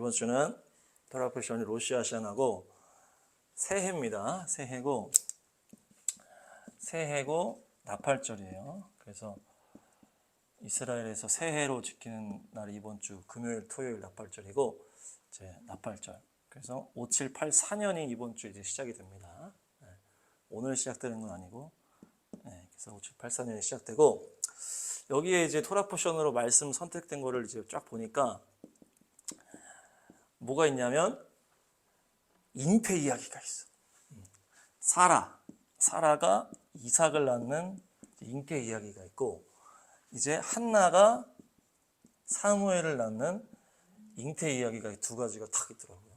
이번 주는 토라포션이 로시아시안하고 새해입니다. 새해고 나팔절이에요. 그래서 이스라엘에서 새해로 지키는 날이 이번 주 금요일, 토요일 나팔절이고 이제 나팔절. 그래서 5784년이 이번 주 이제 시작이 됩니다. 오늘 시작되는 건 아니고, 그래서 5784년이 시작되고 여기에 이제 토라포션으로 말씀 선택된 거를 이제 쫙 보니까 뭐가 있냐면 잉태 이야기가 있어. 사라가 이삭을 낳는 잉태 이야기가 있고, 이제 한나가 사무엘을 낳는 잉태 이야기가 두 가지가 탁 있더라고요.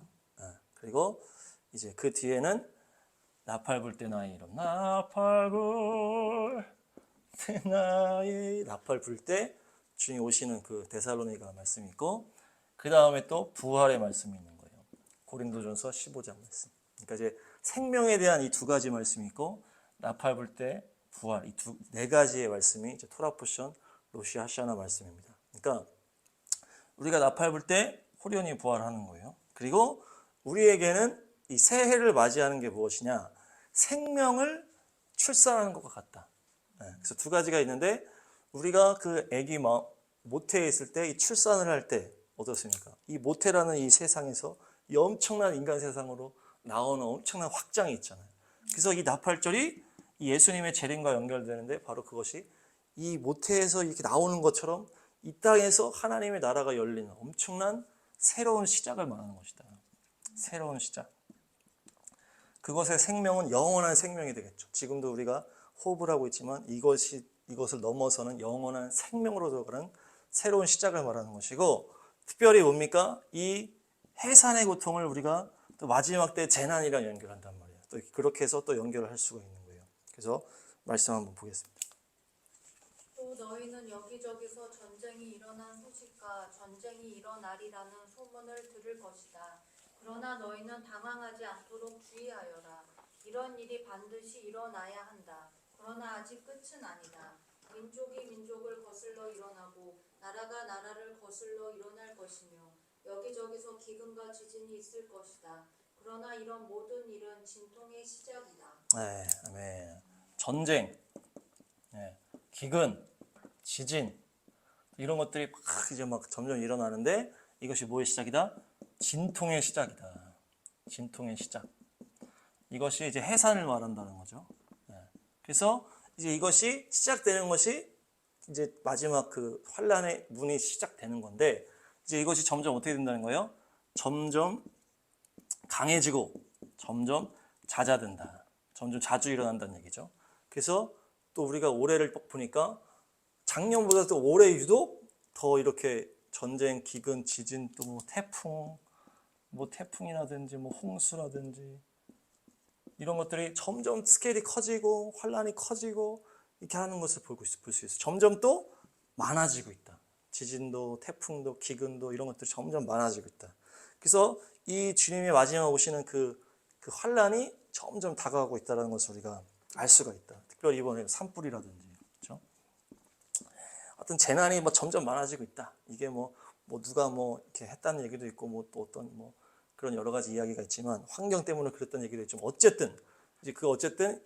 그리고 이제 그 뒤에는 나팔 불 때 나의 이름, 나팔 불 때 나의 나팔 불 때 주님 오시는 그 데살로니가 말씀이 있고, 그 다음에 또 부활의 말씀이 있는 거예요. 고린도전서 15장 말씀. 그러니까 이제 생명에 대한 이 두 가지 말씀이 있고, 나팔 불 때 부활, 이 네 가지의 말씀이 이제 토라포션 로시아시아나 말씀입니다. 그러니까 우리가 나팔 불 때 호련히 부활하는 거예요. 그리고 우리에게는 이 새해를 맞이하는 게 무엇이냐? 생명을 출산하는 것과 같다. 그래서 두 가지가 있는데, 우리가 그 아기 모태에 있을 때 이 출산을 할 때 어떻습니까? 이 모태라는 이 세상에서 이 엄청난 인간 세상으로 나오는 엄청난 확장이 있잖아요. 그래서 이 나팔절이 이 예수님의 재림과 연결되는데, 바로 그것이 이 모태에서 이렇게 나오는 것처럼 이 땅에서 하나님의 나라가 열리는 엄청난 새로운 시작을 말하는 것이다. 새로운 시작. 그것의 생명은 영원한 생명이 되겠죠. 지금도 우리가 호흡을 하고 있지만 이것을 넘어서는 영원한 생명으로 들어가는 새로운 시작을 말하는 것이고, 특별히 뭡니까? 이 해산의 고통을 우리가 또 마지막 때 재난이랑 연결한단 말이에요. 또 그렇게 해서 또 연결을 할 수가 있는 거예요. 그래서 말씀 한번 보겠습니다. 또 너희는 여기저기서 전쟁이 일어난 소식과 전쟁이 일어나리라는 소문을 들을 것이다. 그러나 너희는 당황하지 않도록 주의하여라. 이런 일이 반드시 일어나야 한다. 그러나 아직 끝은 아니다. 민족이 민족을 거슬러 일어나고 나라가 나라를 거슬러 일어날 것이며 여기저기서 기근과 지진이 있을 것이다. 그러나 이런 모든 일은 진통의 시작이다. 네, 아멘. 전쟁, 기근, 지진, 이런 것들이 막 점점 일어나는데, 이것이 뭐의 시작이다? 진통의 시작이다. 진통의 시작. 이것이 이제 해산을 말한다는 거죠. 그래서 이제 이것이 시작되는 것이 이제 마지막 그 환란의 문이 시작되는 건데, 이제 이것이 점점 어떻게 된다는 거예요? 점점 강해지고 점점 잦아든다. 점점 자주 일어난다는 얘기죠. 그래서 또 우리가 올해를 보니까 작년보다 또 올해 유독 더 이렇게 전쟁, 기근, 지진, 또 태풍이라든지 홍수라든지 이런 것들이 점점 스케일이 커지고 환란이 커지고 이렇게 하는 것을 볼 수 있어요. 점점 또 많아지고 있다. 지진도 태풍도 기근도 이런 것들이 점점 많아지고 있다. 그래서 이 주님의 마지막 오시는 그 환란이 점점 다가가고 있다는 것을 우리가 알 수가 있다. 특별히 이번에 산불이라든지, 그렇죠? 어떤 재난이 점점 많아지고 있다. 이게 누가 이렇게 했다는 얘기도 있고, 또 어떤 그런 여러 가지 이야기가 있지만, 환경 때문에 그랬다는 얘기도 있지만, 어쨌든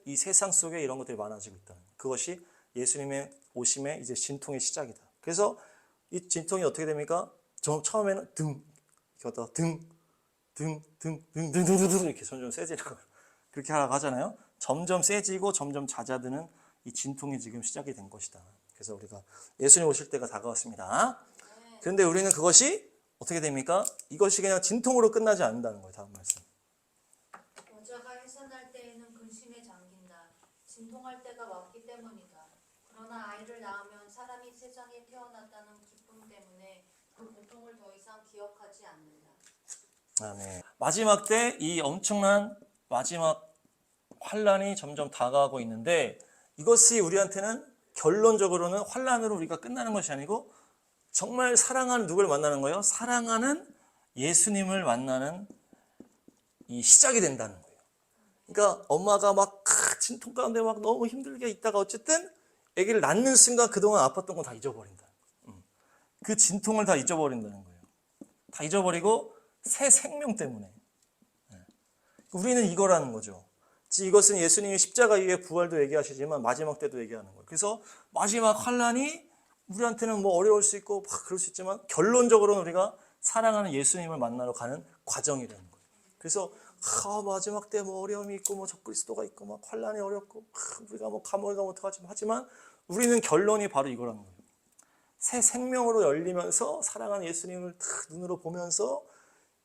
이 세상 속에 이런 것들이 많아지고 있다. 그것이 예수님의 오심의 이제 진통의 시작이다. 그래서 이 진통이 어떻게 됩니까? 처음에는 이렇게 점점 세지는 거예요. 그렇게 하라고 하잖아요. 점점 세지고 점점 잦아드는 이 진통이 지금 시작이 된 것이다. 그래서 우리가 예수님 오실 때가 다가왔습니다. 그런데 우리는 그것이 어떻게 됩니까? 이것이 그냥 진통으로 끝나지 않는다는 거예요. 다음 말씀. 여자가 해산할 때에는 근심에 잠긴다. 진통할 때가 왔기 때문이다. 그러나 아이를 낳으면 사람이 세상에 태어났다는 기쁨 때문에 그 고통을 더 이상 기억하지 않는다. 아멘. 마지막 때 이 엄청난 마지막 환란이 점점 다가가고 있는데, 이것이 우리한테는 결론적으로는 환란으로 우리가 끝나는 것이 아니고, 정말 사랑하는 누구를 만나는 거예요? 사랑하는 예수님을 만나는 이 시작이 된다는 거예요. 그러니까 엄마가 진통 가운데 너무 힘들게 있다가 어쨌든 아기를 낳는 순간 그동안 아팠던 거 다 잊어버린다. 그 진통을 다 잊어버린다는 거예요. 다 잊어버리고 새 생명 때문에. 우리는 이거라는 거죠. 이것은 예수님이 십자가 이후에 부활도 얘기하시지만 마지막 때도 얘기하는 거예요. 그래서 마지막 환난이 우리한테는 뭐 어려울 수 있고 막 그럴 수 있지만 결론적으로는 우리가 사랑하는 예수님을 만나러 가는 과정이라는 거예요. 그래서 마지막 때 뭐 어려움이 있고 뭐 적그리스도가 있고 막 환난이 어렵고 우리가 뭐 감옥에 가면 어떡하지 하지만 우리는 결론이 바로 이거라는 거예요. 새 생명으로 열리면서 사랑하는 예수님을 눈으로 보면서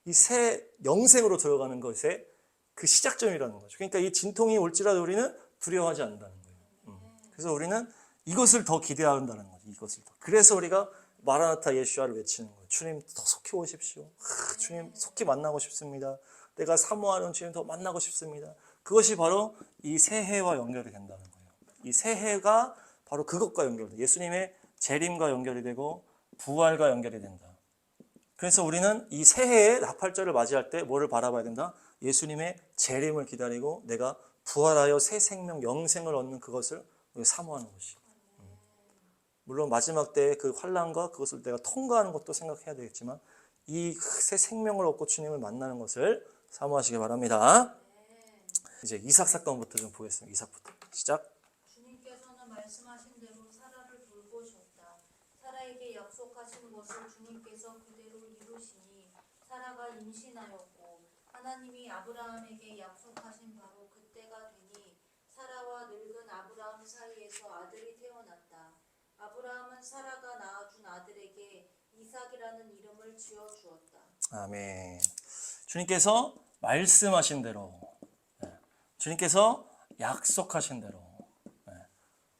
이 새 영생으로 들어가는 것의 그 시작점이라는 거죠. 그러니까 이 진통이 올지라도 우리는 두려워하지 않는다는 거예요. 그래서 우리는 이것을 더 기대한다는 거죠. 이것을 더. 그래서 우리가 마라나타 예수야를 외치는 거예요. 주님 더 속히 오십시오. 주님 속히 만나고 싶습니다. 내가 사모하는 주님 더 만나고 싶습니다. 그것이 바로 이 새해와 연결이 된다는 거예요. 이 새해가 바로 그것과 연결돼. 예수님의 재림과 연결이 되고 부활과 연결이 된다. 그래서 우리는 이 새해의 나팔절을 맞이할 때 뭐를 바라봐야 된다? 예수님의 재림을 기다리고 내가 부활하여 새 생명, 영생을 얻는 그것을 사모하는 것이. 물론 마지막 때의 그 환난과 그것을 내가 통과하는 것도 생각해야 되겠지만 이 새 생명을 얻고 주님을 만나는 것을 사모하시기 바랍니다. 이제 이삭 사건부터 좀 보겠습니다. 이삭부터 시작. 주님께서는 말씀하신 대로 사라를 돌보셨다. 사라에게 약속하신 것을 주님께서 그대로 이루시니 사라가 임신하였고 하나님이 아브라함에게 약속하신 바로 그때가 되니 사라와 늙은 아브라함 사이에서 아들이 태어났다. 아브라함은 사라가 낳아준 아들에게 이삭이라는 이름을 지어 주었다. 아멘. 주님께서 말씀하신 대로, 주님께서 약속하신 대로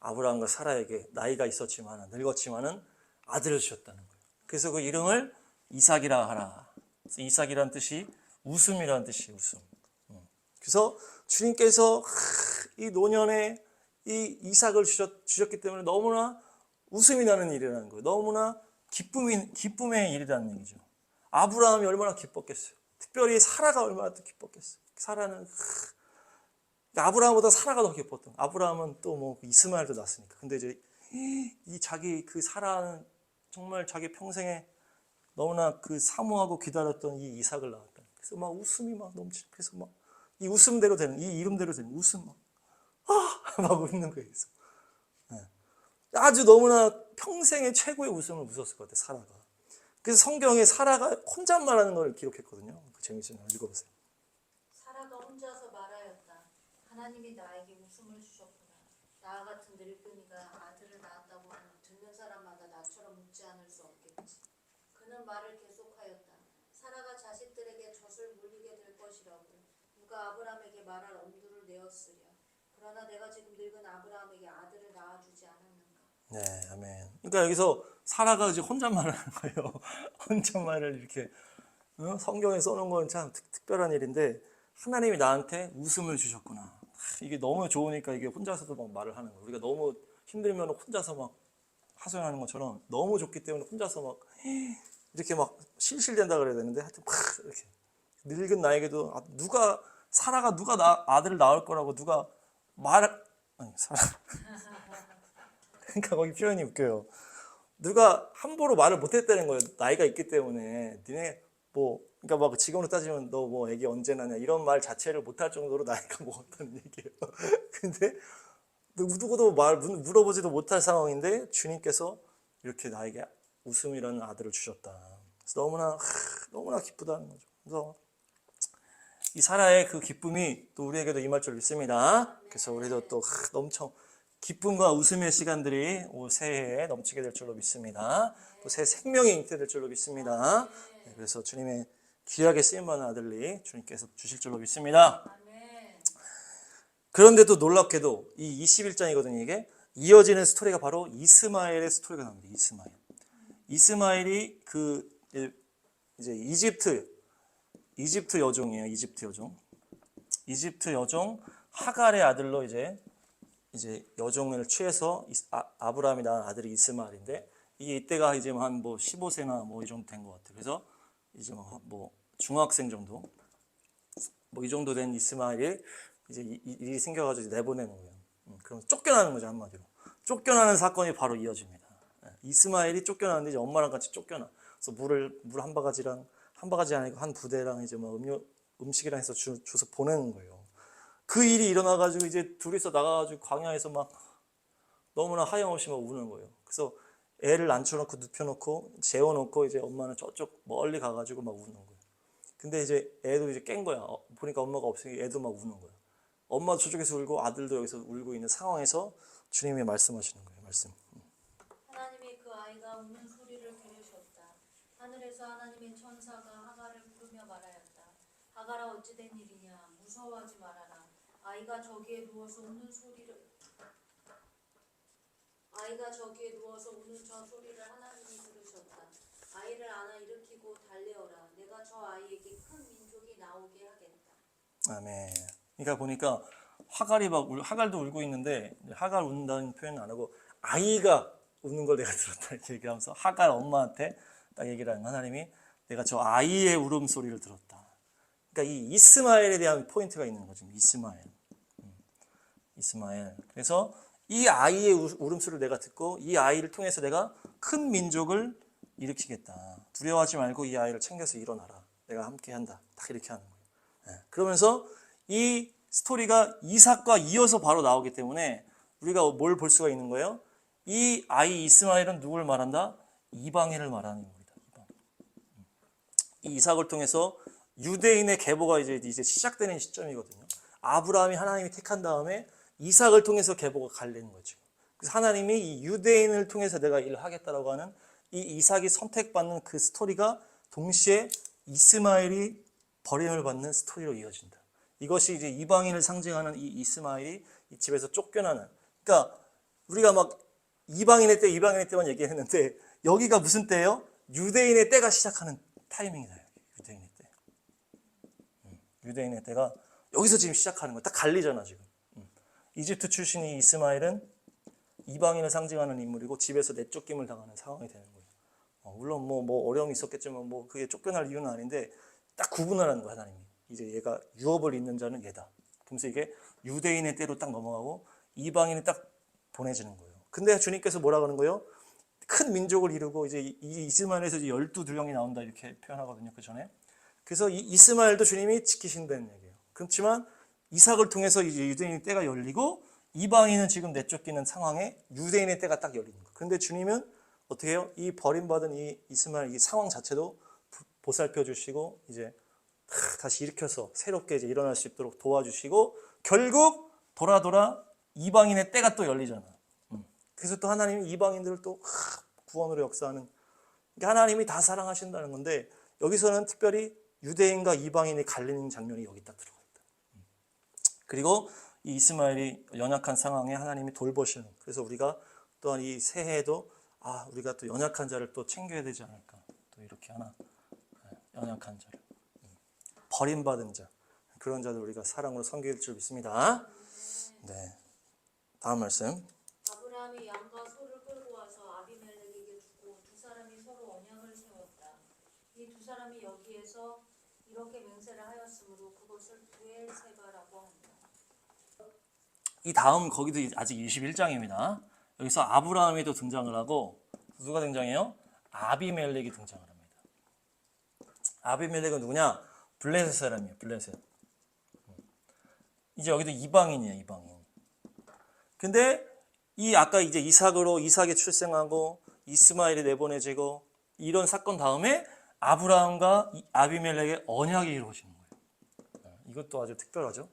아브라함과 사라에게 나이가 있었지만 늙었지만은 아들을 주셨다는 거예요. 그래서 그 이름을 이삭이라 하라. 이삭이란 뜻이 웃음이라는 뜻이에요. 웃음. 그래서 주님께서 이 노년에 이 이삭을 주셨기 때문에 너무나 웃음이 나는 일이라는 거예요. 너무나 기쁨의 일이라는 얘기죠. 아브라함이 얼마나 기뻤겠어요. 특별히 사라가 얼마나 또 기뻤겠어요. 사라는 아브라함보다 사라가 더 기뻤던. 아브라함은 또 뭐 이스마엘도 낳았으니까. 근데 이제 이 자기 그 사라는 정말 자기 평생에 너무나 그 사모하고 기다렸던 이 이삭을 낳았다. 그래서 막 웃음이 막 넘치. 그래서 막 이 웃음대로 되는, 이 이름대로 되는 웃음 막 웃는 거예요. 그래서 아주 너무나 평생의 최고의 웃음을 웃었을 것 같아요. 사라가. 그래서 성경에 사라가 혼잣말하는 걸 기록했거든요. 재밌어요. 읽어보세요. 사라가 혼자서 말하였다. 하나님이 나에게 웃음을 주셨구나. 나 같은 늙은이가 아들을 낳았다고 하면 듣는 사람마다 나처럼 웃지 않을 수 없겠지. 그는 말을 계속하였다. 사라가 자식들에게 젖을 물리게 될 것이라고. 누가 아브라함에게 말할 엄두를 내었으랴. 그러나 내가 지금 늙은 아브라함에게 아들을 낳아주지 않았는가. 네, 아멘. 그러니까 여기서 사라가 이제 혼잣말을 하는 거예요. 혼잣말을 이렇게 성경에 써놓은 건 참 특별한 일인데 하나님이 나한테 웃음을 주셨구나. 이게 너무 좋으니까 이게 혼자서도 막 말을 하는 거예요. 우리가 너무 힘들면 혼자서 막 하소연하는 것처럼 너무 좋기 때문에 혼자서 막 이렇게 막 실실된다 그래야 되는데 하여튼 막 이렇게 늙은 나에게도 사라가 누가 아들을 낳을 거라고 누가 사라. 그러니까 거기 표현이 웃겨요. 누가 함부로 말을 못했다는 거예요. 나이가 있기 때문에 니네 뭐 그러니까 막 지금으로 따지면 너 뭐 애기 언제 낳냐 이런 말 자체를 못할 정도로 나이가 먹었다는 얘기예요. 근데 누구도 물어보지도 못할 상황인데 주님께서 이렇게 나에게 웃음이라는 아들을 주셨다. 그래서 너무나 기쁘다는 거죠. 그래서 이 사라의 그 기쁨이 또 우리에게도 임할 줄 믿습니다. 그래서 우리도 또 엄청 기쁨과 웃음의 시간들이 올 새해에 넘치게 될 줄로 믿습니다. 또 새 생명이 잉태될 줄로 믿습니다. 그래서 주님의 귀하게 쓰임받는 아들이 주님께서 주실 줄로 믿습니다. 그런데 또 놀랍게도 이 21장이거든요. 이게 이어지는 스토리가 바로 이스마엘의 스토리가 나옵니다. 이스마엘이 그 이제 이집트 여종이에요. 이집트 여종 하갈의 아들로 이제 여종을 취해서 아브라함이 낳은 아들이 이스마엘인데 이때가 이제 한 뭐 15세나 뭐 이 정도 된 것 같아요. 그래서 이제 뭐 중학생 정도 뭐 이 정도 된 이스마엘이 이제 일이 생겨가지고 내보내는 거예요. 그럼 쫓겨나는 거죠, 한마디로. 쫓겨나는 사건이 바로 이어집니다. 이스마엘이 쫓겨나는데 이제 엄마랑 같이 쫓겨나. 그래서 물 한 바가지랑 한 바가지 아니고 한 부대랑 이제 막 음식이랑 해서 줘서 보내는 거예요. 그 일이 일어나가지고 이제 둘이서 나가가지고 광야에서 막 너무나 하염없이 막 우는 거예요. 그래서 애를 앉혀놓고 눕혀놓고 재워놓고 이제 엄마는 저쪽 멀리 가가지고 막 우는 거예요. 근데 이제 애도 이제 깬 거야. 보니까 엄마가 없으니까 애도 막 우는 거야. 엄마도 저쪽에서 울고 아들도 여기서 울고 있는 상황에서 주님이 말씀하시는 거예요. 말씀. 하나님이 그 아이가 우는 소리를 들으셨다. 하늘에서 하나님의 천사가 하갈을 부르며 말하였다. 하갈아 어찌 된 일이냐 무서워하지 말아라. 아이가 저기에 누워서 우는 저 소리를 하나님이 들으셨다. 아이를 안아 일으키고 달래어라. 내가 저 아이에게 큰 민족이 나오게 하겠다. 아멘. 그러니까 보니까 하갈도 울고 있는데 하갈 운다는 표현은 안 하고 아이가 우는 걸 내가 들었다 이렇게 얘기하면서 하갈 엄마한테 딱 얘기를 하는 하나님이 내가 저 아이의 울음소리를 들었다. 그러니까 이 이스마엘에 대한 포인트가 있는 거죠. 이스마엘. 그래서 이 아이의 울음소리를 내가 듣고 이 아이를 통해서 내가 큰 민족을 일으키겠다. 두려워하지 말고 이 아이를 챙겨서 일어나라. 내가 함께 한다. 딱 이렇게 하는 거예요. 그러면서 이 스토리가 이삭과 이어서 바로 나오기 때문에 우리가 뭘 볼 수가 있는 거예요? 이 아이 이스마엘은 누굴 말한다? 이방인을 말하는 인물이다. 이 이삭을 통해서 유대인의 계보가 이제 시작되는 시점이거든요. 아브라함이 하나님이 택한 다음에 이삭을 통해서 계보가 갈리는 거죠. 그래서 하나님이 이 유대인을 통해서 내가 일을 하겠다라고 하는 이 이삭이 선택받는 그 스토리가 동시에 이스마엘이 버림을 받는 스토리로 이어진다. 이것이 이제 이방인을 상징하는 이 이스마엘이 이 집에서 쫓겨나는. 그러니까 우리가 막 이방인의 때만 얘기했는데 여기가 무슨 때예요? 유대인의 때가 시작하는 타이밍이다. 유대인의 때. 유대인의 때가 여기서 지금 시작하는 거야. 딱 갈리잖아 지금. 이집트 출신의 이스마엘은 이방인을 상징하는 인물이고 집에서 내쫓김을 당하는 상황이 되는 거예요. 물론 뭐 어려움이 있었겠지만 뭐 그게 쫓겨날 이유는 아닌데 딱 구분을 하는 거야 하나님이. 이제 얘가 유업을 잇는 자는 얘다. 그러면서 이게 유대인의 때로 딱 넘어가고 이방인이 딱 보내지는 거예요. 근데 주님께서 뭐라 그러는 거예요? 큰 민족을 이루고 이제 이 이스마엘에서 12두령이 나온다 이렇게 표현하거든요. 그 전에. 그래서 이 이스마엘도 주님이 지키신다는 얘기예요. 그렇지만 이삭을 통해서 이제 유대인의 때가 열리고 이방인은 지금 내쫓기는 상황에 유대인의 때가 딱 열리는 거예요. 그런데 주님은 어떻게 해요? 이 버림받은 이 이스마엘 이 상황 자체도 보살펴 주시고 이제 다시 일으켜서 새롭게 이제 일어날 수 있도록 도와주시고 결국 돌아 이방인의 때가 또 열리잖아. 그래서 또 하나님이 이방인들을 또 구원으로 역사하는 하나님이 다 사랑하신다는 건데 여기서는 특별히 유대인과 이방인이 갈리는 장면이 여기 딱 들어가 있다. 그리고 이 이스마엘이 연약한 상황에 하나님이 돌보시는. 그래서 우리가 또한 이 새해에도 우리가 또 연약한 자를 또 챙겨야 되지 않을까. 또 이렇게 하나 연약한 자를 버림받은 자 그런 자들 우리가 사랑으로 섬길 줄 믿습니다. 네, 다음 말씀. 아브라함이 양과 소를 끌고 와서 아비멜렉에게 주고 두 사람이 서로 언약을 세웠다. 이 두 사람이 여기에서 이렇게 맹세를 하였으므로 그것을 부엘세바라고 한다. 이 다음 거기도 아직 21장입니다. 여기서 아브라함이 또 등장을 하고 누가 등장해요? 아비멜렉이 등장을 합니다. 아비멜렉은 누구냐? 블레셋 사람이에요. 블레셋. 이제 여기도 이방인이에요. 이방인. 근데 이 아까 이제 이삭이 출생하고 이스마엘이 내보내지고 이런 사건 다음에 아브라함과 아비멜렉의 언약이 이루어지는 거예요. 이것도 아주 특별하죠.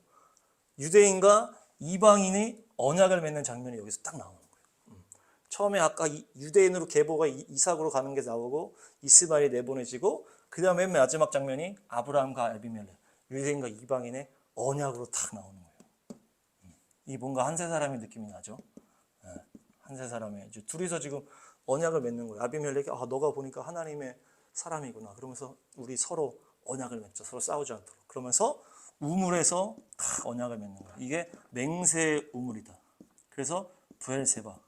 유대인과 이방인이 언약을 맺는 장면이 여기서 딱 나오는 거예요. 처음에 아까 유대인으로 계보가 이삭으로 가는 게 나오고 이스마엘이 내보내지고 그 다음에 맨 마지막 장면이 아브라함과 아비멜렉 유대인과 이방인의 언약으로 딱 나오는 거예요. 이 뭔가 한 세 사람의 느낌이 나죠. 한 세 사람의 이제 둘이서 지금 언약을 맺는 거예요. 아비멜렉이 너가 보니까 하나님의 사람이구나. 그러면서 우리 서로 언약을 맺죠. 서로 싸우지 않도록. 그러면서 우물에서 다 언약을 맺는 거예요. 이게 맹세 우물이다. 그래서 부엘세바.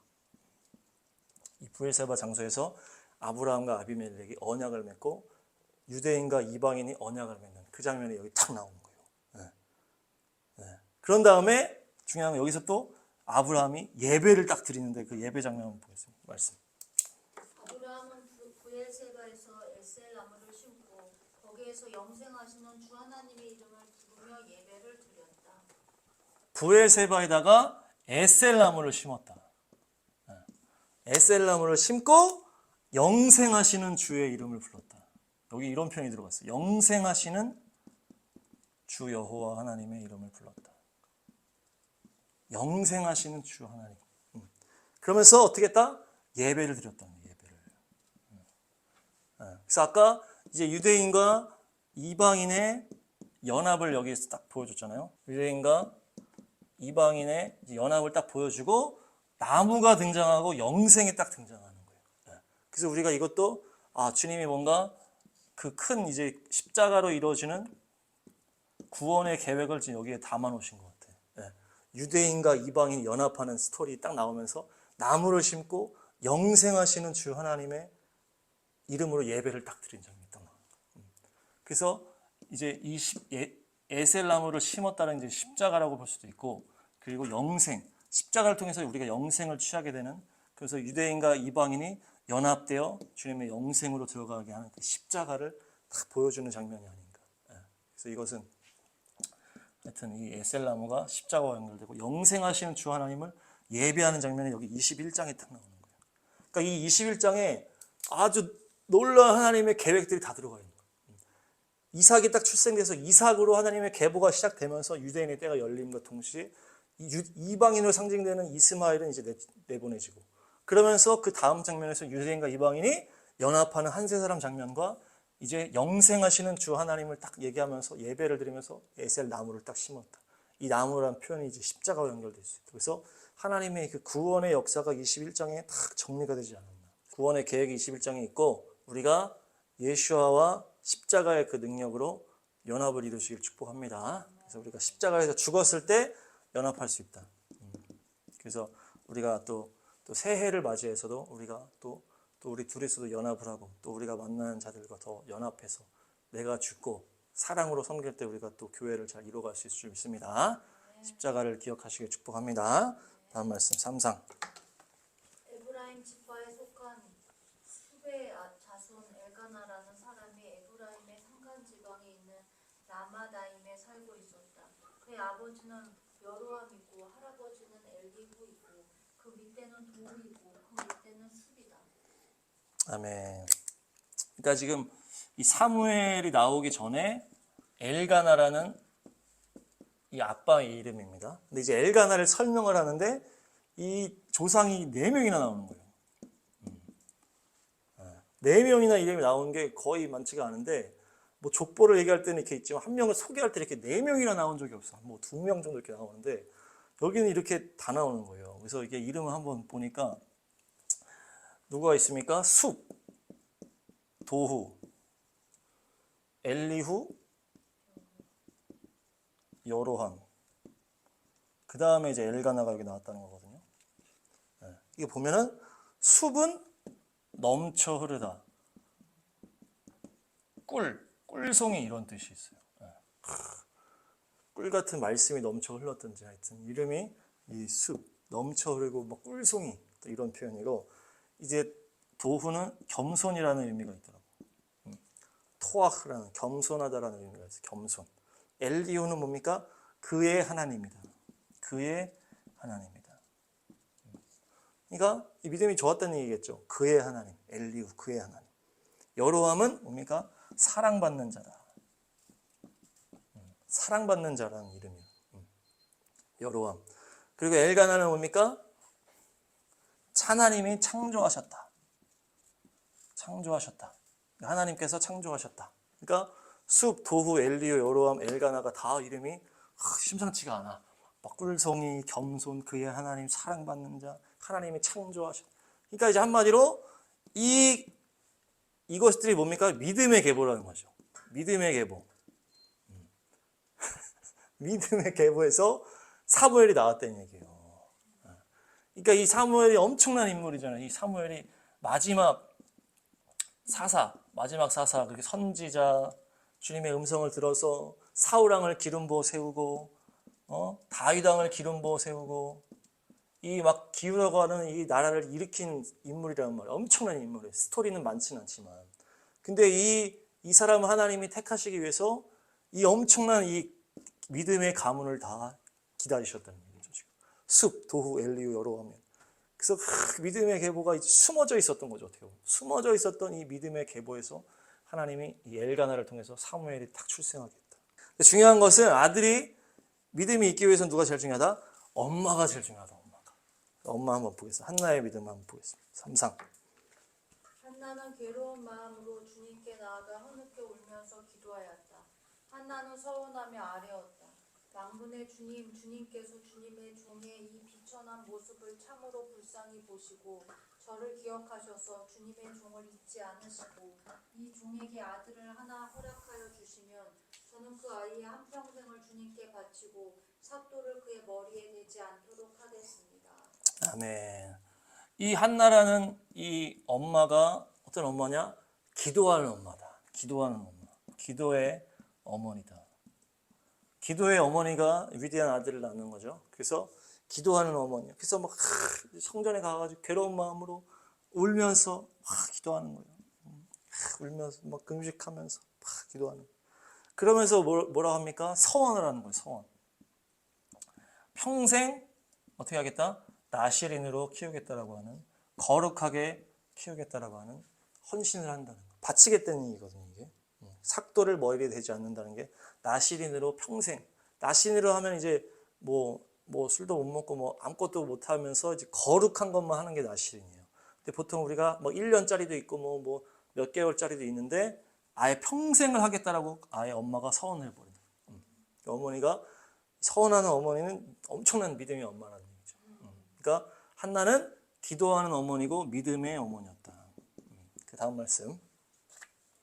이 부엘세바 장소에서 아브라함과 아비멜렉이 언약을 맺고 유대인과 이방인이 언약을 맺는 그 장면이 여기 딱 나오는 거예요. 그런 다음에 중요한 건 여기서 또 아브라함이 예배를 딱 드리는데 그 예배 장면 한번 보겠습니다. 말씀. 아브라함은 부엘세바에서 에셀 나무를 심고 거기에 여기저기에서 영생하시는 주 하나님의 이름을 부르며 예배를 드렸다. 브엘세바에다가 에셀나무를 심었다. 에셀나무를 심고 영생하시는 주의 이름을 불렀다. 여기 이런 표현이 들어갔어요. 영생하시는 주 여호와 하나님의 이름을 불렀다. 영생하시는 주 하나님. 그러면서 어떻게 했다? 예배를 드렸다. 예배를. 그래서 아까 이제 유대인과 이방인의 연합을 여기에서 딱 보여줬잖아요. 유대인과 이방인의 연합을 딱 보여주고 나무가 등장하고 영생이 딱 등장하는 거예요. 그래서 우리가 이것도 주님이 뭔가 그 큰 이제 십자가로 이루어지는 구원의 계획을 지금 여기에 담아 놓으신 것 같아요. 유대인과 이방인이 연합하는 스토리 딱 나오면서 나무를 심고 영생하시는 주 하나님의 이름으로 예배를 딱 드린 장면이 딱 나옵니다. 그래서 이제 이 에셀나무를 심었다는 이제 십자가라고 볼 수도 있고, 그리고 영생, 십자가를 통해서 우리가 영생을 취하게 되는, 그래서 유대인과 이방인이 연합되어 주님의 영생으로 들어가게 하는 그 십자가를 딱 보여주는 장면이 아닌가. 그래서 이것은 하여튼 이 에셀나무가 십자가와 연결되고 영생하시는 주 하나님을 예배하는 장면이 여기 21장에 딱 나오는 거예요. 그러니까 이 21장에 아주 놀라운 하나님의 계획들이 다 들어가 있는 거예요. 이삭이 딱 출생돼서 이삭으로 하나님의 계보가 시작되면서 유대인의 때가 열림과 동시에 이방인으로 상징되는 이스마엘은 이제 내보내지고, 그러면서 그 다음 장면에서 유대인과 이방인이 연합하는 한 세 사람 장면과 이제 영생하시는 주 하나님을 딱 얘기하면서 예배를 드리면서 에셀 나무를 딱 심었다. 이 나무라는 표현이 이제 십자가와 연결될 수 있다. 그래서 하나님의 그 구원의 역사가 21장에 딱 정리가 되지 않았나. 구원의 계획이 21장에 있고 우리가 예수와와 십자가의 그 능력으로 연합을 이루시길 축복합니다. 그래서 우리가 십자가에서 죽었을 때 연합할 수 있다. 그래서 우리가 또 새해를 맞이해서도 우리가 또 우리 둘이서도 연합을 하고 또 우리가 만나는 자들과 더 연합해서 내가 죽고 사랑으로 섬길 때 우리가 또 교회를 잘 이뤄갈 수 있을 줄 믿습니다. 십자가를 기억하시길 축복합니다. 다음 말씀 3상. 에브라임 지파에 속한 수베의 자손 엘가나라는 사람이 에브라임의 산간 지방에 있는 라마다임에 살고 있었다. 그의 아버지는 여로함이고 할아버지는 엘리후이고 그 밑에는 도우이고 그 밑에는 숲이다. 아멘. 그러니까 지금 이 사무엘이 나오기 전에 엘가나라는 이 아빠의 이름입니다. 근데 이제 엘가나를 설명을 하는데 이 조상이 4명이나 나오는 거예요. 4명이나 이름이 나오는 게 거의 많지가 않은데, 뭐 족보를 얘기할 때는 이렇게 있지만 한 명을 소개할 때 이렇게 4명이나 나온 적이 없어. 뭐 2명 정도 이렇게 나오는데 여기는 이렇게 다 나오는 거예요. 그래서 이게 이름을 한번 보니까 누가 있습니까? 숲, 도후, 엘리후, 여로함. 그 다음에 이제 엘가나가 여기 나왔다는 거거든요. 이게 보면은 숲은 넘쳐 흐르다. 꿀송이 이런 뜻이 있어요. 꿀 같은 말씀이 넘쳐 흘렀던지 하여튼 이름이 이 숲, 넘쳐 흐르고 뭐 꿀송이 이런 표현이고, 이제 도후는 겸손이라는 의미가 있더라고요. 토아흐라는 겸손하다라는 의미가 있어요. 겸손. 엘리후는 뭡니까? 그의 하나님이다. 그의 하나님이다. 그러니까 이 믿음이 좋았다는 얘기겠죠. 그의 하나님, 엘리후 그의 하나님. 여로함은 뭡니까? 사랑받는 자다. 사랑받는 자라는 이름이에요. 여로함. 그리고 엘가나는 뭡니까? 하나님이 창조하셨다. 창조하셨다. 하나님께서 창조하셨다. 그러니까 숲, 도후, 엘리오, 여로함, 엘가나가 다 이름이 심상치가 않아. 막 꿀송이, 겸손, 그의 하나님, 사랑받는 자, 하나님이 창조하셨다. 그러니까 이제 한마디로 이것들이 뭡니까? 믿음의 계보라는 거죠. 믿음의 계보. 믿음의 계보에서 사무엘이 나왔다는 얘기예요. 그러니까 이 사무엘이 엄청난 인물이잖아요. 이 사무엘이 마지막 사사, 그렇게 선지자, 주님의 음성을 들어서 사울 왕을 기름 부어 세우고, 다윗 왕을 기름 부어 세우고, 이 막 기울어가는 이 나라를 일으킨 인물이라는 말이에요. 엄청난 인물이에요. 스토리는 많지는 않지만. 근데 이 이 사람을 하나님이 택하시기 위해서 이 엄청난 이 믿음의 가문을 다 기다리셨다는 얘기죠. 지금 숲, 도후, 엘리후, 여로하면. 그래서 믿음의 계보가 숨어져 있었던 거죠. 어떻게 보면. 숨어져 있었던 이 믿음의 계보에서 하나님이 이 엘가나를 통해서 사무엘이 딱 출생하게 했다. 중요한 것은 아들이 믿음이 있기 위해서는 누가 제일 중요하다? 엄마가 제일 중요하다. 엄마 한번 보겠습니다. 한나의 믿음 한번 보겠습니다. 3상. 한나는 괴로운 마음으로 주님께 나아가 흐느껴 울면서 기도하였다. 한나는 서운하며 아뢰었다. 만군의 주님, 주님께서 주님의 종의 이 비천한 모습을 참으로 불쌍히 보시고 저를 기억하셔서 주님의 종을 잊지 않으시고 이 종에게 아들을 하나 허락하여 주시면 저는 그 아이의 한평생을 주님께 바치고 삭도를 그의 머리에 대지 않도록 하겠습니다. 아멘. 이 한나라는 이 엄마가 어떤 엄마냐? 기도하는 엄마다. 기도하는 엄마. 기도의 어머니다. 기도의 어머니가 위대한 아들을 낳는 거죠. 그래서 기도하는 어머니. 그래서 막 성전에 가가지고 괴로운 마음으로 울면서 막 기도하는 거예요. 울면서 막 금식하면서 막 기도하는 거예요. 그러면서 뭐라 합니까? 서원을 하는 거예요. 서원. 평생 어떻게 하겠다? 나실인으로 키우겠다라고 하는, 거룩하게 키우겠다라고 하는 헌신을 한다는 거. 바치겠다는 얘기거든요. 이게 삭도를 머리에 대지 않는다는 게 나실인으로 평생. 나실인으로 하면 이제 뭐 술도 못 먹고 뭐 아무것도 못 하면서 이제 거룩한 것만 하는 게 나실인이에요. 근데 보통 우리가 뭐 1년짜리도 있고 뭐 몇 개월짜리도 있는데 아예 평생을 하겠다라고 아예 엄마가 서원을 해버려요. 어머니가 서원하는 어머니는 엄청난 믿음의 엄마라는 얘기죠. 그러니까 한나는 기도하는 어머니고 믿음의 어머니였다. 그 다음 말씀.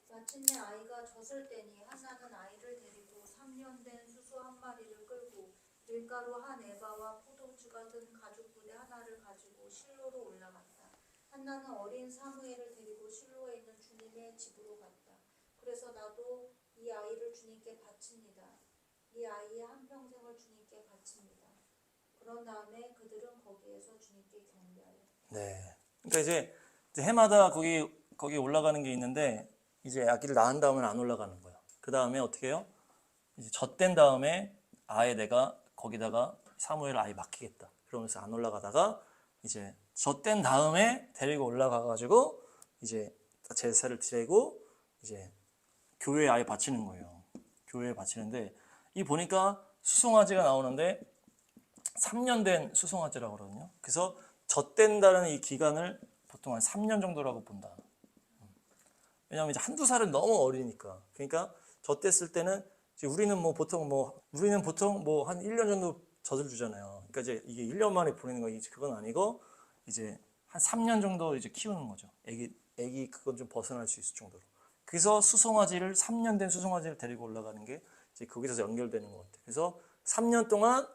마침내 아이가 젖을 때니 한나는 아이를 데리고 3년 된 수소 한 마리를 끌고 밀가루 한 에바와 포도주가 든 가죽 부대 하나를 가지고 실로로 올라갔다. 한나는 어린 사무엘을 데리고 실로에 있는 주님의 집으로 갔다. 그래서 나도 이 아이를 주님께 바칩니다. 이 아이의 한평생을 주님께 바칩니다. 그런 다음에 그들은 거기에서 주님께 경배하였다. 네. 그러니까 이제 해마다 거기 올라가는 게 있는데 이제 아기를 낳은 다음은 안 올라가는 거예요. 그 다음에 어떻게 해요? 이제 젖된 다음에 아예 내가 거기다가 사무엘을 아예 맡기겠다. 그러면서 안 올라가다가 이제 젖된 다음에 데리고 올라가가지고 이제 제사를 드리고 이제 교회에 아예 바치는 거예요. 교회에 바치는데 이 보니까 수송아지가 나오는데 3년 된 수송아지라고 그러거든요. 그래서 젖된다는 이 기간을 보통 한 3년 정도라고 본다. 왜냐하면 이제 한두 살은 너무 어리니까. 그러니까 젖됐을 때는 이제 우리는 보통 한 1년 정도 젖을 주잖아요. 그러니까 이제 이게 1년 만에 보내는 거 그건 아니고 이제 한 3년 정도 이제 키우는 거죠. 애기 그건 좀 벗어날 수 있을 정도로. 그래서 3년 된 수송아지를 데리고 올라가는 게 이제 거기서 연결되는 것 같아요. 그래서 3년 동안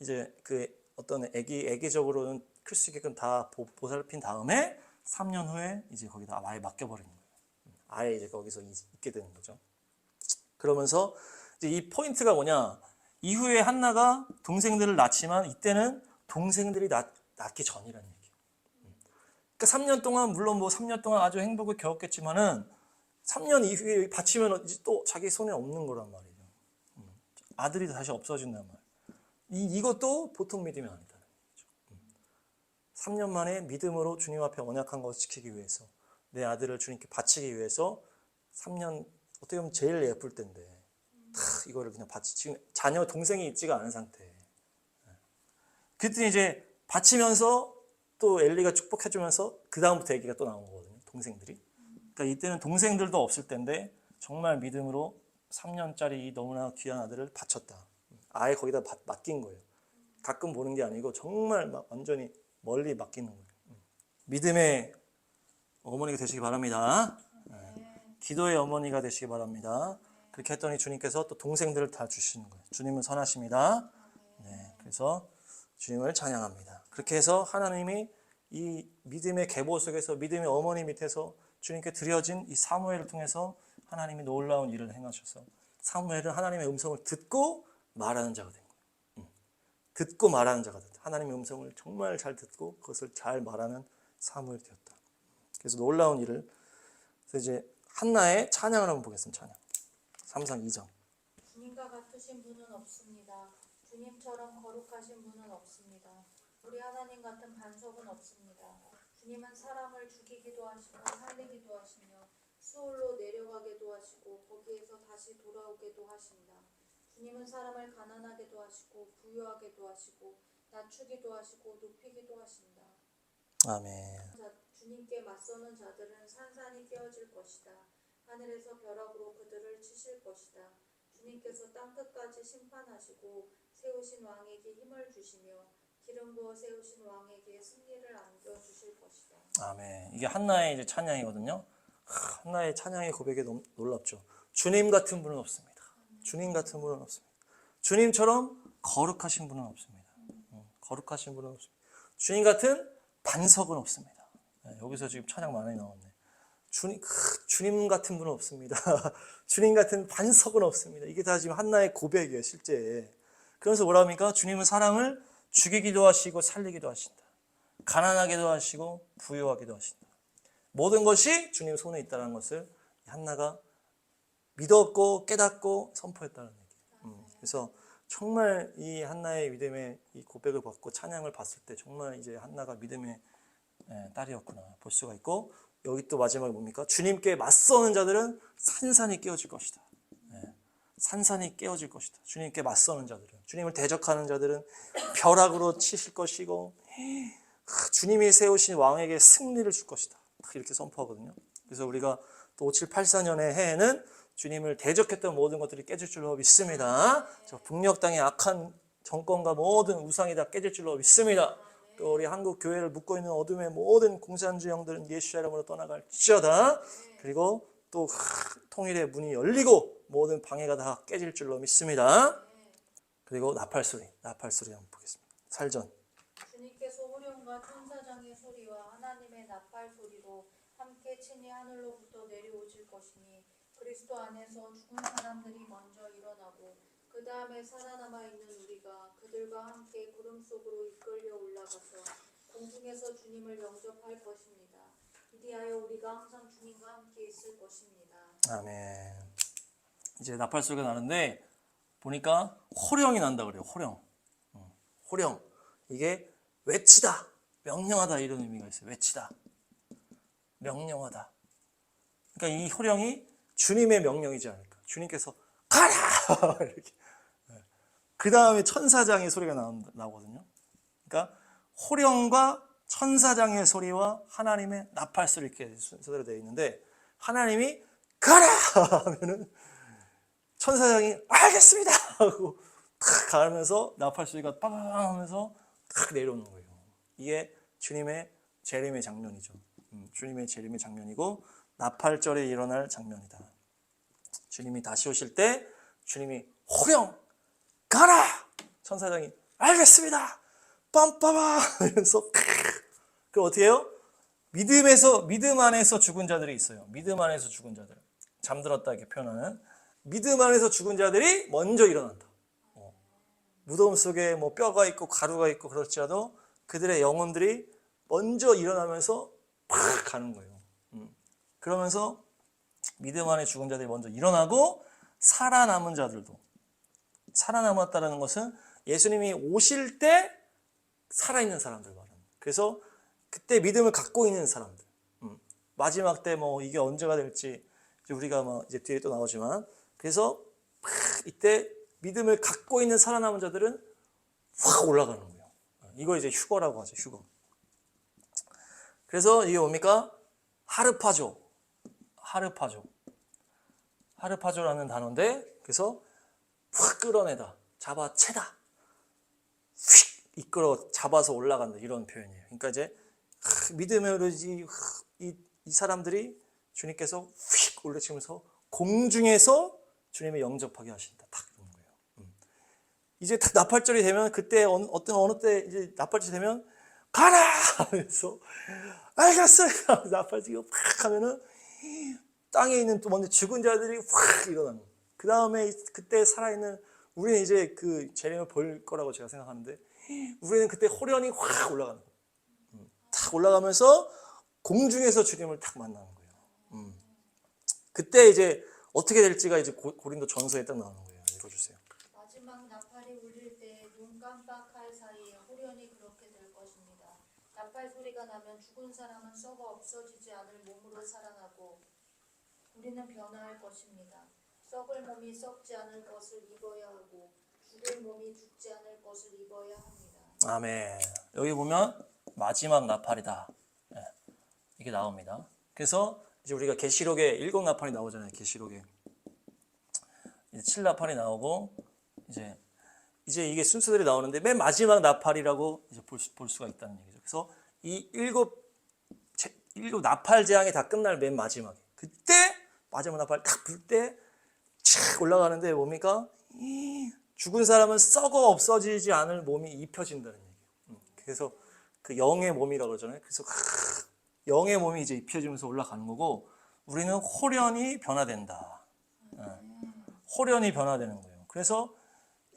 이제 그 어떤 애기적으로는 클 수 있게끔 다 보살핀 다음에 3년 후에 이제 거기다 아예 맡겨버리는 거예요. 아예 이제 거기서 있게 되는 거죠. 그러면서 이제 이 포인트가 뭐냐? 이후에 한나가 동생들을 낳지만 이때는 동생들이 낳기 전이라는 얘기예요. 그러니까 3년 동안 물론 3년 동안 아주 행복을 겪었겠지만은 3년 이후에 바치면 이제 또 자기 손에 없는 거란 말이에요. 아들이 다시 없어진단 말이에요. 이것도 보통 믿음이 아니다는 얘기죠. 3년 만에 믿음으로 주님 앞에 언약한 것을 지키기 위해서 내 아들을 주님께 바치기 위해서 3년 어떻게 보면 제일 예쁠 때인데 이거를 그냥 지금 자녀 동생이 있지가 않은 상태. 그때 이제 바치면서 또 엘리가 축복해주면서 그 다음부터 애기가 또 나온 거거든요. 동생들이. 그러니까 이때는 동생들도 없을 때인데 정말 믿음으로 3년짜리 너무나 귀한 아들을 바쳤다. 아예 거기다 맡긴 거예요. 가끔 보는 게 아니고 정말 막 완전히 멀리 맡기는 거예요. 믿음의 어머니가 되시기 바랍니다. 기도의 어머니가 되시기 바랍니다. 그렇게 했더니 주님께서 또 동생들을 다 주시는 거예요. 주님은 선하십니다. 네, 그래서 주님을 찬양합니다. 그렇게 해서 하나님이 이 믿음의 계보 속에서 믿음의 어머니 밑에서 주님께 드려진 이 사무엘을 통해서 하나님이 놀라운 일을 행하셔서 사무엘은 하나님의 음성을 듣고 말하는 자가 된 거예요. 듣고 말하는 자가 됐다. 하나님의 음성을 정말 잘 듣고 그것을 잘 말하는 사무엘이 되었다. 그래서 놀라운 일을 그래서 이제 한나의 찬양을 한번 보겠습니다. 찬양. 3상 2장. 주님과 같으신 분은 없습니다. 주님처럼 거룩하신 분은 없습니다. 우리 하나님 같은 반석은 없습니다. 주님은 사람을 죽이기도 하시고 살리기도 하시며 수월로 내려가게도 하시고 거기에서 다시 돌아오게도 하신다. 주님은 사람을 가난하게도 하시고 부유하게도 하시고 낮추기도 하시고 높이기도 하신다. 아멘. 주님께 맞서는 자들은 산산이 깨어질 것이다. 하늘에서 벼락으로 그들을 치실 것이다. 주님께서 땅끝까지 심판하시고 세우신 왕에게 힘을 주시며 기름 부어 세우신 왕에게 승리를 안겨주실 것이다. 아멘. 이게 한나의 이제 찬양이거든요. 한나의 찬양의 고백이 너무 놀랍죠. 주님 같은 분은 없습니다. 주님 같은 분은 없습니다. 주님처럼 거룩하신 분은 없습니다. 거룩하신 분은 없습니다. 주님 같은 반석은 없습니다. 네, 여기서 지금 찬양 많이 나왔네. 주님 같은 분은 없습니다. 주님 같은 반석은 없습니다. 이게 다 지금 한나의 고백이에요, 실제. 그래서 뭐라 합니까? 주님은 사람을 죽이기도 하시고 살리기도 하신다. 가난하게도 하시고 부유하게도 하신다. 모든 것이 주님 손에 있다는 것을 한나가 믿었고 깨닫고 선포했다는 얘기예요. 그래서 정말 이 한나의 믿음의 이 고백을 받고 찬양을 봤을 때 정말 이제 한나가 믿음의 딸이었구나 볼 수가 있고, 여기 또 마지막에 뭡니까? 주님께 맞서는 자들은 산산이 깨어질 것이다. 산산이 깨어질 것이다. 주님께 맞서는 자들은, 주님을 대적하는 자들은 벼락으로 치실 것이고 주님이 세우신 왕에게 승리를 줄 것이다. 이렇게 선포하거든요. 그래서 우리가 또 5784년의 해에는 주님을 대적했던 모든 것들이 깨질 줄로 믿습니다. 저 북녘 땅의 악한 정권과 모든 우상이 다 깨질 줄로 믿습니다. 또 우리 한국 교회를 묶고 있는 어둠의 모든 공산주의 영들은 예수의 이름으로 떠나갈지어다. 그리고 또 통일의 문이 열리고 모든 방해가 다 깨질 줄로 믿습니다. 그리고 나팔소리 한번 보겠습니다. 살전. 주님께서 호령과 천사장의 소리와 하나님의 나팔 소리로 함께 친히 하늘로부터 내려오실 것이니 그리스도 안에서 죽은 사람들이 먼저 일어나고 그 다음에 살아남아 있는 우리가 그들과 함께 구름 속으로 이끌려 올라가서 공중에서 주님을 영접할 것입니다. 이리하여 우리가 항상 주님과 함께 있을 것입니다. 아멘. 이제 나팔 소리가 나는데 보니까 호령이 난다 그래요. 호령. 이게 외치다, 명령하다 이런 의미가 있어요. 외치다, 명령하다. 그러니까 이 호령이 주님의 명령이지 않을까. 주님께서 가라 이렇게. 그 다음에 천사장의 소리가 나오거든요. 그러니까 호령과 천사장의 소리와 하나님의 나팔 소리 이렇게 순서대로 되어 있는데, 하나님이 가라 하면은 천사장이 알겠습니다 하고 탁 가면서 나팔 소리가 빵 하면서 탁 내려오는 거예요. 이게 주님의 재림의 장면이죠. 주님의 재림의 장면이고 나팔절에 일어날 장면이다. 주님이 다시 오실 때 주님이 호령 가라! 천사장이 알겠습니다! 빰빠바! 이러면서 그 어떻게 해요? 믿음 안에서 죽은 자들이 있어요. 믿음 안에서 죽은 자들. 잠들었다 이렇게 표현하는 믿음 안에서 죽은 자들이 먼저 일어난다. 무덤 속에 뭐 뼈가 있고 가루가 있고 그렇지라도 그들의 영혼들이 먼저 일어나면서 팍 가는 거예요. 그러면서 믿음 안에 죽은 자들이 먼저 일어나고 살아남은 자들도, 살아남았다는 것은 예수님이 오실 때 살아있는 사람들 말합니다. 그래서 그때 믿음을 갖고 있는 사람들, 마지막 때 뭐 이게 언제가 될지 우리가 뭐 이제 뒤에 또 나오지만, 그래서 이때 믿음을 갖고 있는 살아남은 자들은 확 올라가는 거예요. 이걸 이제 휴거라고 하죠. 휴거. 그래서 이게 뭡니까? 하르파조라는 단어인데, 그래서 확 끌어내다, 잡아채다, 휙 이끌어 잡아서 올라간다 이런 표현이에요. 그러니까 이제 믿음으로 이 사람들이 주님께서 휙 올려치면서 공중에서 주님을 영접하게 하신다. 딱 그런 거예요. 이제 딱 나팔절이 되면 그때 어느 때 이제 나팔절이 되면 가라 하면서 알겠어요. 나팔절이 팍 하면은 땅에 있는 또 먼저 죽은 자들이 확 일어나는. 그 다음에 그때 살아있는 우리는 이제 그 재림을 볼 거라고 제가 생각하는데, 우리는 그때 호련이 확 올라가는 거예요. 탁 올라가면서 공중에서 주님을 탁 만나는 거예요. 그때 이제 어떻게 될지가 이제 고린도 전서에 딱 나오는 거예요. 읽어주세요. 마지막 나팔이 울릴 때 눈 깜빡할 사이에 호련히 그렇게 될 것입니다. 나팔 소리가 나면 죽은 사람은 썩어 없어지지 않을 몸으로 살아나고 우리는 변화할 것입니다. 썩을 몸이 썩지 않을 것을 입어야 하고 죽을 몸이 죽지 않을 것을 입어야 합니다. 아멘. 여기 보면 마지막 나팔이다. 네, 이게 나옵니다. 그래서 이제 우리가 계시록에 7 나팔이 나오잖아요. 계시록에 이제 7 나팔이 나오고 이제 이게 순서들이 나오는데 맨 마지막 나팔이라고 이제 볼 수가 있다는 얘기죠. 그래서 이 일곱 나팔 재앙이 다 끝날 맨 마지막에 그때 마지막 나팔 딱 불 때 착 올라가는데 뭡니까? 죽은 사람은 썩어 없어지지 않을 몸이 입혀진다는 얘기예요. 그래서 그 영의 몸이라고 그러잖아요. 그래서 영의 몸이 이제 입혀지면서 올라가는 거고 우리는 호련히 변화된다. 호련히 변화되는 거예요. 그래서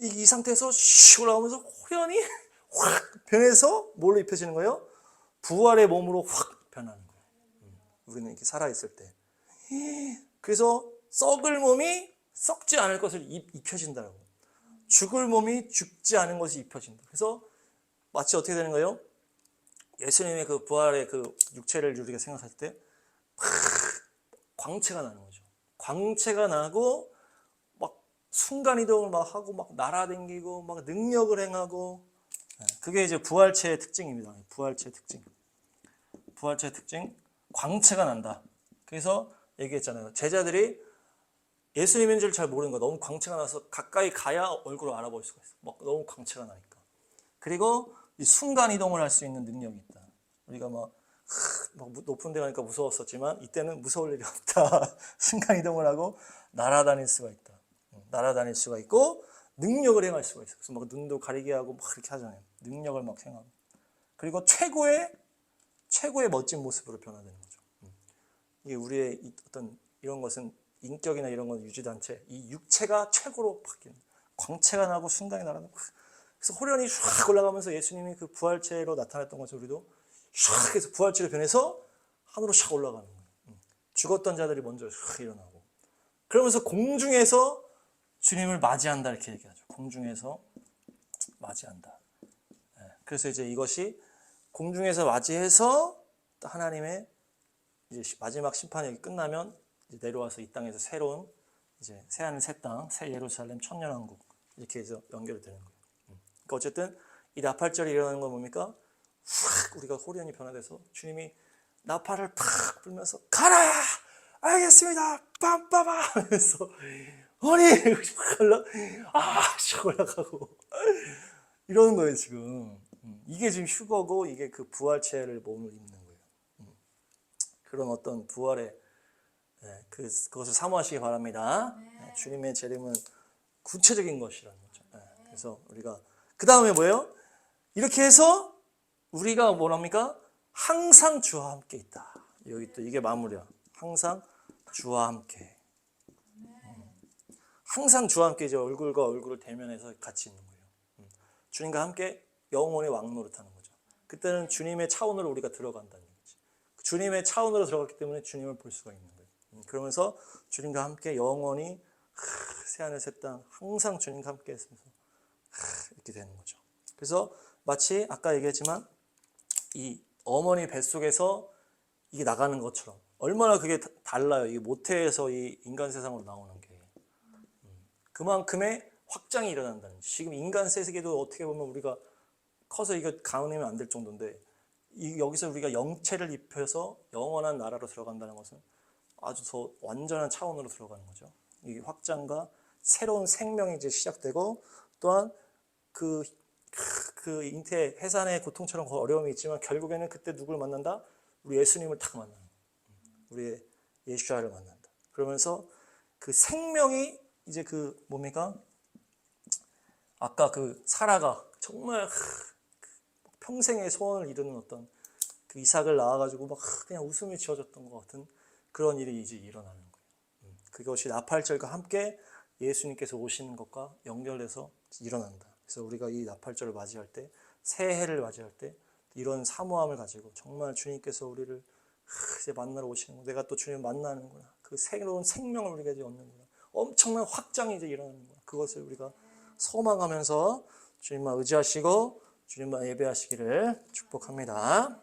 이 상태에서 슉 올라가면서 호련히 확 변해서 뭘로 입혀지는 거예요? 부활의 몸으로 확 변하는 거예요. 우리는 이렇게 살아있을 때. 그래서 썩을 몸이 썩지 않을 것을 입혀진다고. 죽을 몸이 죽지 않은 것이 입혀진다. 그래서 마치 어떻게 되는 거예요? 예수님의 그 부활의 그 육체를 우리가 생각할 때 광채가 나는 거죠. 광채가 나고 막 순간이동을 막 하고 막 날아다니고 막 능력을 행하고 그게 이제 부활체의 특징입니다. 부활체의 특징. 부활체의 특징. 광채가 난다. 그래서 얘기했잖아요. 제자들이 예수님인 줄 잘 모르는 거 너무 광채가 나서 가까이 가야 얼굴을 알아볼 수가 있어. 막 너무 광채가 나니까. 그리고 이 순간 이동을 할 수 있는 능력이 있다. 우리가 막 높은 데 가니까 무서웠었지만 이때는 무서울 일이 없다. 순간 이동을 하고 날아다닐 수가 있다. 날아다닐 수가 있고 능력을 행할 수가 있어. 그래서 막 눈도 가리게 하고 막 그렇게 하잖아요. 능력을 막 행하고. 그리고 최고의 멋진 모습으로 변화되는 거죠. 이게 우리의 어떤 이런 것은 인격이나 이런 건 유지도 않지. 이 육체가 최고로 바뀌는 광채가 나고 순간이 날아가고 그래서 호련히 쫙 올라가면서 예수님이 그 부활체로 나타났던 것을 우리도 쫙 해서 부활체로 변해서 하늘로 쫙 올라가는 거예요. 죽었던 자들이 먼저 쫙 일어나고 그러면서 공중에서 주님을 맞이한다 이렇게 얘기하죠. 공중에서 맞이한다. 그래서 이제 이것이 공중에서 맞이해서 하나님의 이제 마지막 심판이 끝나면 이제 내려와서 이 땅에서 새로운 이제 새 하늘 새 땅, 새 예루살렘 천년왕국 이렇게 해서 연결이 되는 거예요. 그러니까 어쨌든 이 나팔절이 일어나는 건 뭡니까? 확 우리가 호련히 변화돼서 주님이 나팔을 팍 불면서 가라! 알겠습니다! 빰빠바! 하면서 허니! 쫙 올라가고 이러는 거예요 지금. 이게 지금 휴거고 이게 그 부활체를 몸을 입는 거예요. 그런 어떤 부활의 그것을 사모하시기 바랍니다. 주님의 재림은 구체적인 것이라는 거죠. 그래서 우리가 그 다음에 뭐예요? 이렇게 해서 우리가 뭐랍니까? 항상 주와 함께 있다. 여기 또 이게 마무리야. 항상 주와 함께. 항상 주와 함께 이제 얼굴과 얼굴을 대면해서 같이 있는 거예요. 주님과 함께 영원히 왕노릇하는 거죠. 그때는 주님의 차원으로 우리가 들어간다는 얘기지. 주님의 차원으로 들어갔기 때문에 주님을 볼 수가 있는 거예요. 그러면서 주님과 함께 영원히 새하늘 새 땅 항상 주님과 함께 했으면서 이렇게 되는 거죠. 그래서 마치 아까 얘기했지만 이 어머니 뱃속에서 이게 나가는 것처럼 얼마나 그게 달라요. 이게 모태에서 이 인간 세상으로 나오는 게 그만큼의 확장이 일어난다는 거죠. 지금 인간 세계도 어떻게 보면 우리가 커서 이거 가늠하면 안 될 정도인데 여기서 우리가 영체를 입혀서 영원한 나라로 들어간다는 것은 아주 더 완전한 차원으로 들어가는 거죠. 이 확장과 새로운 생명이 이제 시작되고 또한 그 잉태 해산의 고통처럼 어려움이 있지만 결국에는 그때 누구를 만난다? 우리 예수님을 딱 만나는 거예요. 우리의 예수아를 만난다. 그러면서 그 생명이 이제 그 뭡니까? 아까 그 사라가 정말 평생의 소원을 이루는 어떤 그 이삭을 낳아가지고 막 그냥 웃음이 지어졌던 것 같은 그런 일이 이제 일어나는 거예요. 그것이 나팔절과 함께 예수님께서 오시는 것과 연결돼서 일어난다. 그래서 우리가 이 나팔절을 맞이할 때, 새해를 맞이할 때 이런 사모함을 가지고 정말 주님께서 우리를 이제 만나러 오시는 거, 내가 또 주님 만나는구나. 그 새로운 생명을 우리가 이제 얻는구나. 엄청난 확장이 이제 일어나는구나. 그것을 우리가 소망하면서 주님만 의지하시고 주님만 예배하시기를 축복합니다.